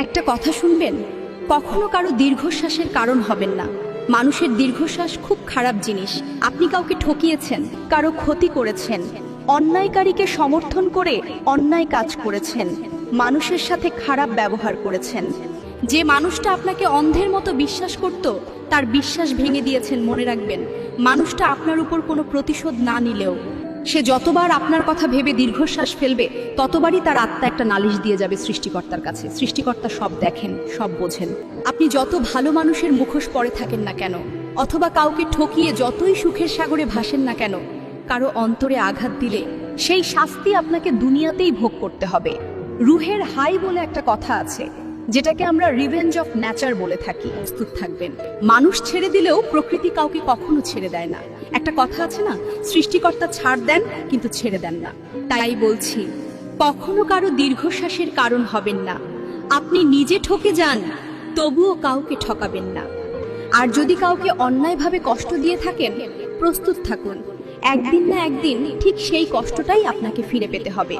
একটা কথা শুনবেন, কখনো কারো দীর্ঘশ্বাসের কারণ হবেন না। মানুষের দীর্ঘশ্বাস খুব খারাপ জিনিস। আপনি কাউকে ঠকিয়েছেন, কারো ক্ষতি করেছেন, অন্যায়কারীকে সমর্থন করে অন্যায় কাজ করেছেন, মানুষের সাথে খারাপ ব্যবহার করেছেন। যে মানুষটা আপনাকে অন্ধের মতো বিশ্বাস করত, তার বিশ্বাস ভেঙে দিয়েছেন। মনে রাখবেন, মানুষটা আপনার উপর কোনো প্রতিশোধ না নিলেও সে যতবার আপনার কথা ভেবে দীর্ঘশ্বাস ফেলবে, ততবারই তার আত্মা একটা নালিশ দিয়ে যাবে সৃষ্টিকর্তার কাছে। সৃষ্টিকর্তা সব দেখেন, সব বোঝেন। আপনি যত ভালো মানুষের মুখোশ পরে থাকেন না কেন, অথবা কাউকে ঠকিয়ে যতই সুখের সাগরে ভাসেন না কেন, কারো অন্তরে আঘাত দিলে সেই শাস্তি আপনাকে দুনিয়াতেই ভোগ করতে হবে। রুহের হাই বলে একটা কথা আছে, যেটাকে আমরা রিভেঞ্জ অফ নেচার বলে থাকি। প্রস্তুত থাকবেন। মানুষ ছেড়ে দিলেও প্রকৃতি কাউকে কখনো ছেড়ে দেয় না। একটা কথা আছে না, সৃষ্টিকর্তা ছাড় দেন কিন্তু ছেড়ে দেন না। তাই বলছি, কখনো কারো দীর্ঘশ্বাসের কারণ হবেন না। আপনি নিজে ঠকে যান, তবুও কাউকে ঠকাবেন না। আর যদি কাউকে অন্যায়ভাবে কষ্ট দিয়ে থাকেন, প্রস্তুত থাকুন, একদিন না একদিন ঠিক সেই কষ্টটাই আপনাকে ফিরে পেতে হবে।